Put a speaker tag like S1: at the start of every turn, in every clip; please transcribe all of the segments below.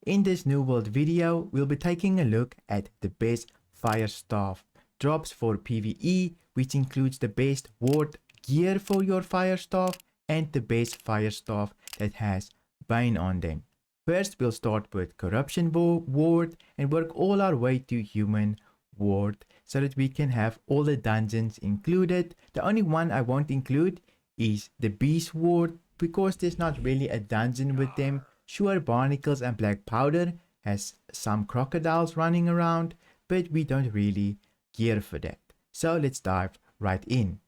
S1: In this New World video, we'll be taking a look at the best fire staff drops for PVE, which includes the best ward gear for your fire staff and the best fire staff that has Bane on them. First, we'll start with Corruption Ward and work all our way to Human Ward so that we can have all the dungeons included. The only one I won't include is the Beast Ward because there's not really a dungeon with them. Sure, Barnacles and Black Powder has some crocodiles running around, but we don't really gear for that. So let's dive right in.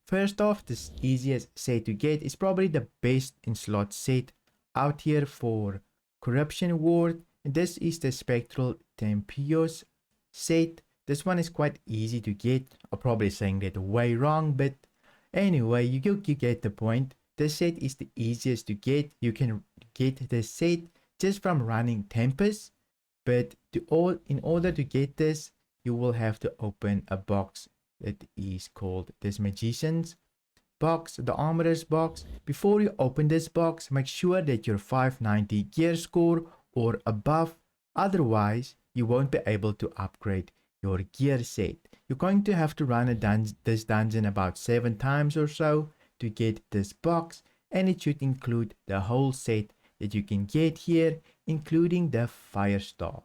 S1: First off, the easiest set to get is probably the best in slot set out here for Corruption Ward, and this is the Spectral Tempios set. This one is quite easy to get. I'm probably saying that way wrong, but anyway, you get the point. This set is the easiest to get. You can get this set just from running Tempest, but in order to get this, you will have to open a box that is called this Magician's box, the Armorer's box. Before you open this box, make sure that you're 590 gear score or above. Otherwise, you won't be able to upgrade your gear set. You're going to have to run this dungeon about 7 times or so to get this box, and it should include the whole set that you can get here, including the fire staff.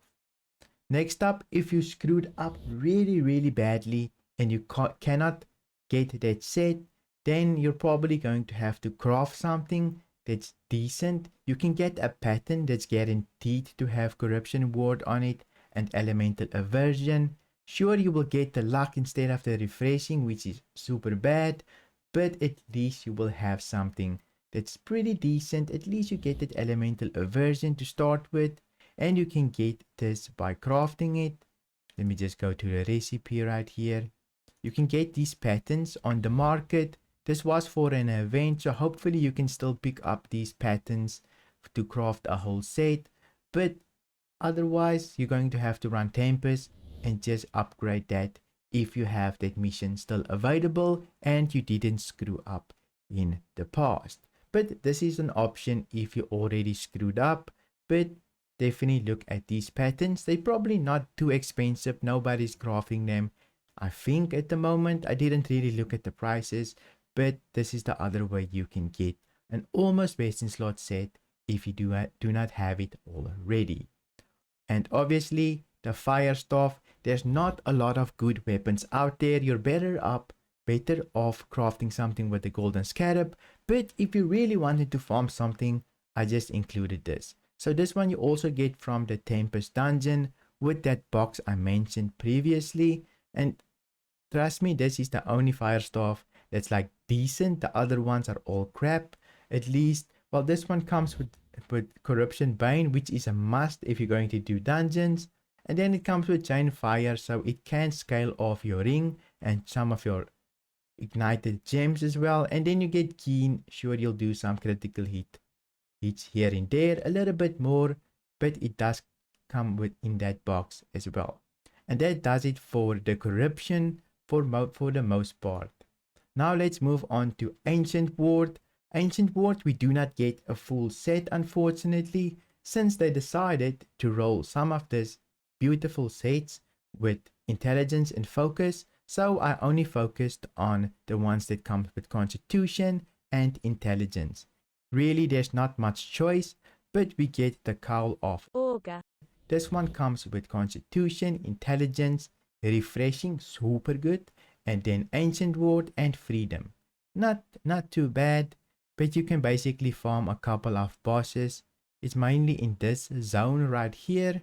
S1: Next up, if you screwed up really badly and you cannot get that set, then you're probably going to have to craft something that's decent. You can get a pattern that's guaranteed to have Corruption Ward on it and Elemental Aversion. Sure, you will get the luck instead of the refreshing, which is super bad, but at least you will have something that's pretty decent. At least you get that Elemental Aversion to start with, and you can get this by crafting it. Let me just go to the recipe right here. You can get these patterns on the market. This was for an event, so hopefully you can still pick up these patterns to craft a whole set, but otherwise you're going to have to run Tempest and just upgrade that if you have that mission still available and you didn't screw up in the past. But this is an option if you already screwed up, but definitely look at these patterns. They're probably not too expensive. Nobody's crafting them, I think, at the moment. I didn't really look at the prices, but this is the other way you can get an almost best in slot set if you do not have it already. And obviously the fire staff, there's not a lot of good weapons out there. You're better off crafting something with the golden scarab, but if you really wanted to farm something, I just included this. So this one you also get from the Tempest dungeon with that box I mentioned previously, and trust me, this is the only fire staff that's like decent. The other ones are all crap. At least, well, this one comes with Corruption Bane, which is a must if you're going to do dungeons. And then it comes with Chain Fire, so it can scale off your ring and some of your ignited gems as well. And then you get Keen. Sure, you'll do some critical hits here and there, a little bit more, but it does come within that box as well. And that does it for the corruption for the most part. Now let's move on to Ancient Ward. Ancient Ward, we do not get a full set, unfortunately, since they decided to roll some of these beautiful sets with intelligence and focus. So I only focused on the ones that come with Constitution and Intelligence. Really, there's not much choice, but we get the Cowl of Augur. This one comes with Constitution, Intelligence, Refreshing, super good, and then Ancient Ward and Freedom. Not too bad, but you can basically farm a couple of bosses. It's mainly in this zone right here.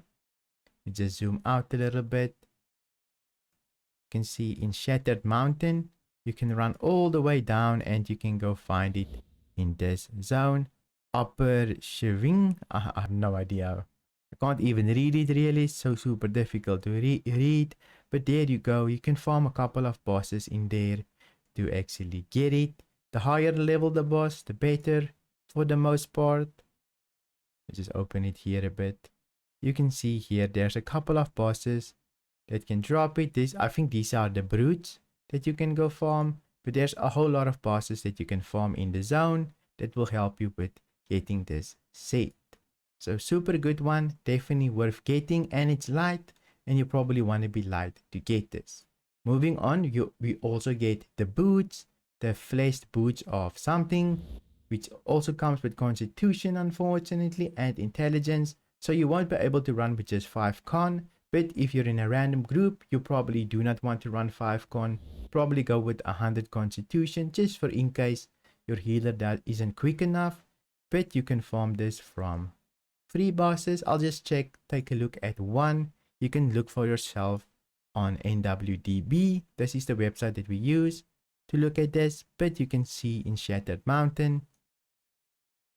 S1: We just zoom out a little bit. You can see in Shattered Mountain, you can run all the way down and you can go find it in this zone. Upper Shiving, I have no idea. I can't even read it really. It's so super difficult to read. But there you go. You can farm a couple of bosses in there to actually get it. The higher level the boss, the better for the most part. Let's just open it here a bit. You can see here there's a couple of bosses that can drop it. I think these are the brutes that you can go farm. But there's a whole lot of bosses that you can farm in the zone that will help you with getting this set. So super good one, definitely worth getting, and it's light, and you probably want to be light to get this. Moving on, we also get the boots, the fleshed boots of something, which also comes with constitution unfortunately and intelligence, so you won't be able to run with just 5 con, but if you're in a random group, you probably do not want to run 5 con, probably go with 100 constitution just for in case your healer that isn't quick enough, but you can farm this from free bosses. I'll just take a look at one. You can look for yourself on NWDB. This is the website that we use to look at this, but you can see in Shattered Mountain,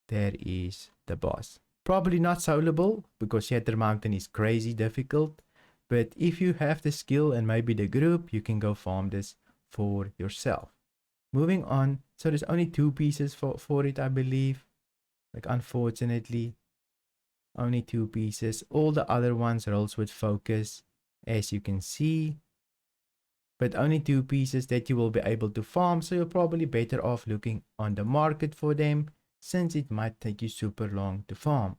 S1: there is the boss. Probably not soloable because Shattered Mountain is crazy difficult, but if you have the skill and maybe the group, you can go farm this for yourself. Moving on, so there's only 2 pieces for it, I believe. Like, unfortunately, only 2 pieces. All the other ones rolls with focus, as you can see, but only 2 pieces that you will be able to farm, so you're probably better off looking on the market for them, since it might take you super long to farm.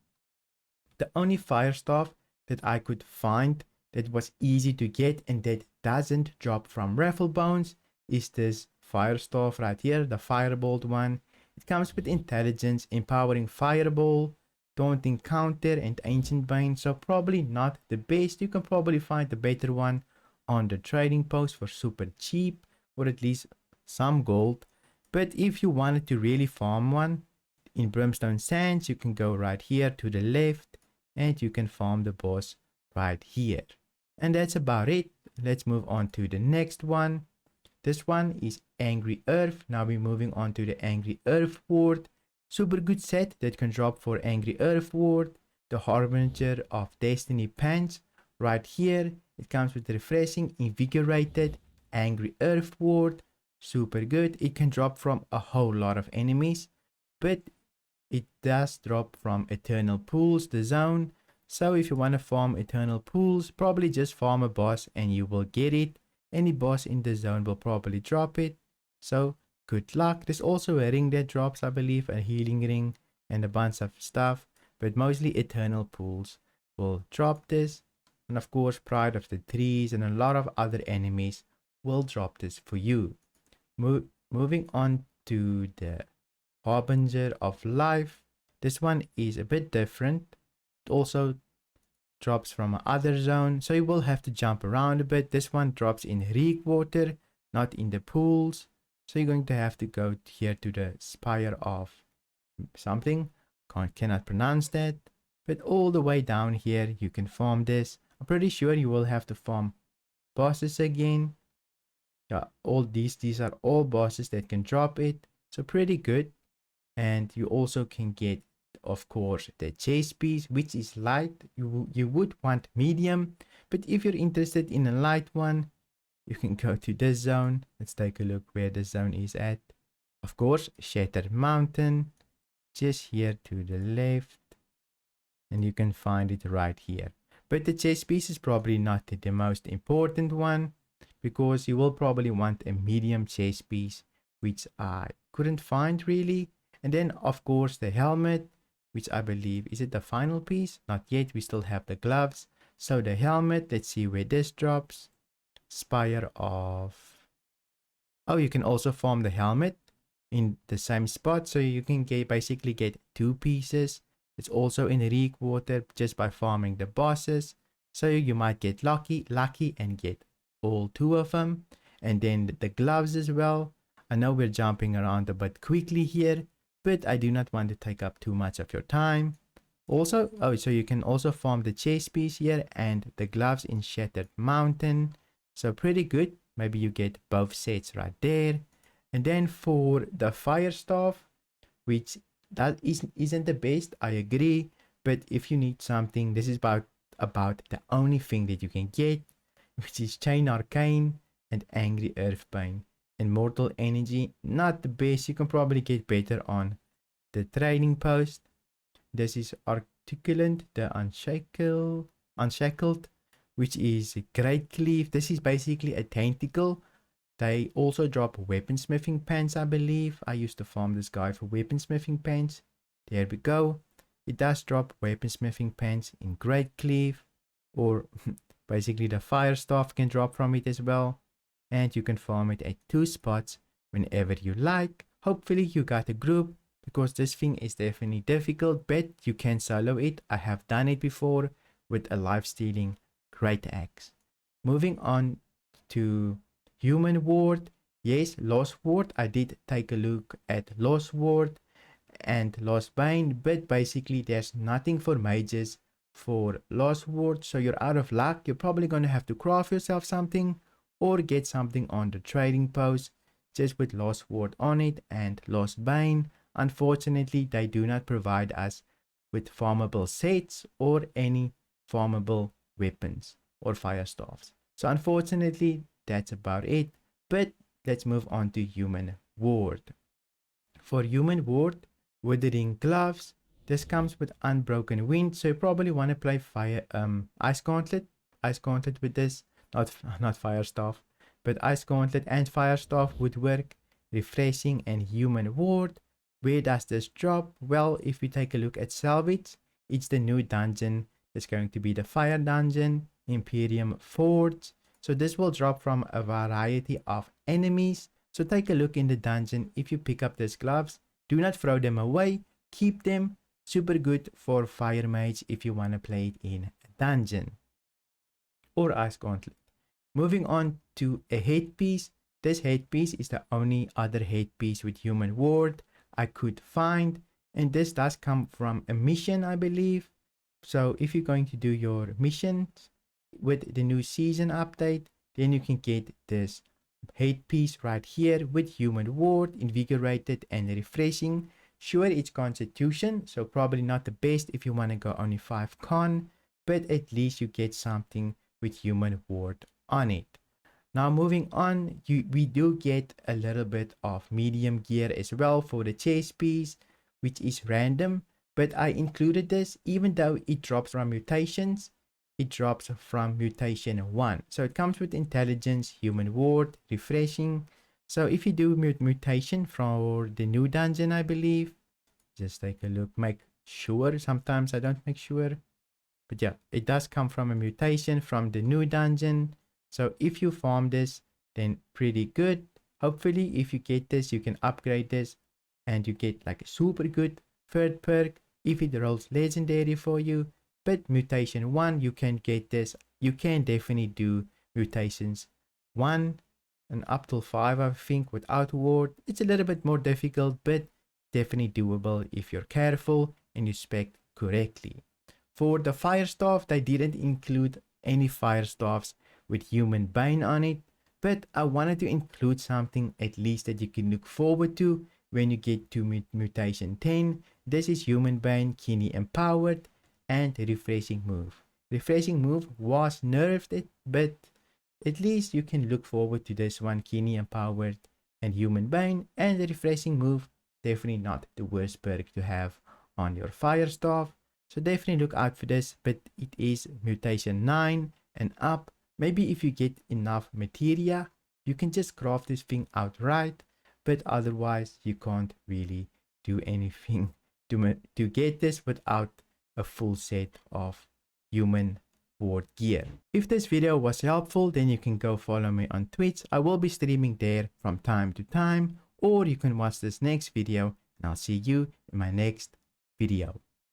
S1: The only fire staff that I could find that was easy to get and that doesn't drop from raffle bones is this fire staff right here, the firebolt one. It comes with intelligence, empowering fireball, daunting counter, and ancient bane, so probably not the best. You can probably find the better one on the trading post for super cheap, or at least some gold. But if you wanted to really farm one in Brimstone Sands, you can go right here to the left and you can farm the boss right here. And that's about it. Let's move on to the next one. This one is Angry Earth. Now we're moving on to the Angry Earth Ward. Super good set that can drop for Angry Earth Ward. The Harbinger of Destiny pants. Right here, it comes with refreshing, invigorated, Angry Earth Ward. Super good. It can drop from a whole lot of enemies, but it does drop from Eternal Pools, the zone. So if you want to farm Eternal Pools, probably just farm a boss and you will get it. Any boss in the zone will probably drop it. So good luck. There's also a ring that drops, I believe, a healing ring and a bunch of stuff. But mostly Eternal Pools will drop this. And of course, Pride of the Trees and a lot of other enemies will drop this for you. Moving on to the Harbinger of Life. This one is a bit different. It also drops from another zone, so you will have to jump around a bit. This one drops in Reek water, not in the pools. So you're going to have to go here to the Spire of something. Cannot pronounce that. But all the way down here, you can farm this. I'm pretty sure you will have to farm bosses again. Yeah, all these are all bosses that can drop it. So pretty good. And you also can get, of course, the chase piece, which is light. You would want medium, but if you're interested in a light one, you can go to this zone. Let's take a look where the zone is at. Of course, Shattered Mountain, just here to the left, and you can find it right here. But the chase piece is probably not the most important one, because you will probably want a medium chase piece, which I couldn't find really. And then of course the helmet, which I believe, is it the final piece? Not yet, we still have the gloves. So the helmet, let's see where this drops. Spire of... Oh, you can also farm the helmet in the same spot. So you can basically get 2 pieces. It's also in Reek water just by farming the bosses. So you might get lucky and get all 2 of them. And then the gloves as well. I know we're jumping around a bit quickly here, but I do not want to take up too much of your time. Also, so you can also farm the chase piece here and the gloves in Shattered Mountain. So pretty good. Maybe you get both sets right there. And then for the fire staff, which that isn't the best, I agree. But if you need something, this is about the only thing that you can get, which is Chain Arcane and Angry Earthbane. And Mortal Energy, not the best. You can probably get better on the trading post. This is Articulant, the Unshackled, which is Great Cleave. This is basically a tentacle. They also drop weaponsmithing pants, I believe. I used to farm this guy for weaponsmithing pants. There we go. it does drop weaponsmithing pants in Great Cleave, or basically the fire staff can drop from it as well. And you can farm it at 2 spots whenever you like. Hopefully you got a group, because this thing is definitely difficult, but you can solo it. I have done it before with a life-stealing great axe. Moving on to human ward. Yes, Lost Ward. I did take a look at Lost Ward and Lost Bane, but basically there's nothing for mages for Lost Ward, so you're out of luck. You're probably going to have to craft yourself something or get something on the trading post just with Lost Ward on it. And Lost Bane, unfortunately, they do not provide us with farmable sets or any farmable weapons or fire staffs. So unfortunately, that's about it. But let's move on to human ward. For human ward, withering gloves, this comes with unbroken wind, so you probably want to play fire ice gauntlet with this, not fire staff, but ice gauntlet and fire staff would work. Refreshing and human ward. Where does this drop? Well, if we take a look at salvage, it's the new dungeon. It's going to be the fire dungeon, Imperium Forge. So this will drop from a variety of enemies. So take a look in the dungeon. If you pick up these gloves, do not throw them away. Keep them. Super good for fire mage if you want to play it in a dungeon or ice gauntlet. Moving on to a headpiece. This headpiece is the only other headpiece with human ward I could find, and this does come from a mission, I believe. So if you're going to do your missions with the new season update, then you can get this headpiece right here with human ward, invigorated and refreshing. Sure, it's constitution, so probably not the best if you want to go only 5 con, but at least you get something with human ward on it. Now moving on, we do get a little bit of medium gear as well for the chest piece, which is random, but I included this even though it drops from mutations. It drops from mutation 1, so it comes with intelligence, human ward, refreshing. So if you do mutation for the new dungeon, I believe, just take a look, make sure. Sometimes I don't make sure, but yeah, it does come from a mutation from the new dungeon. So if you farm this, then pretty good. Hopefully if you get this, you can upgrade this and you get like a super good third perk if it rolls legendary for you. But mutation 1, you can get this. You can definitely do mutations 1 and up till 5, I think, without ward. It's a little bit more difficult, but definitely doable if you're careful and you spec correctly. For the fire staff, they didn't include any fire staffs with human Bane on it, but I wanted to include something at least that you can look forward to when you get to mutation 10. This is human Bane, keenly empowered, and refreshing move. Refreshing move was nerfed, but at least you can look forward to this one, keenly empowered and human Bane, and the refreshing move, definitely not the worst perk to have on your fire staff. So definitely look out for this, but it is mutation 9 and up. Maybe if you get enough materia, you can just craft this thing outright, but otherwise you can't really do anything to get this without a full set of human ward gear. If this video was helpful, then you can go follow me on Twitch. I will be streaming there from time to time, or you can watch this next video and I'll see you in my next video.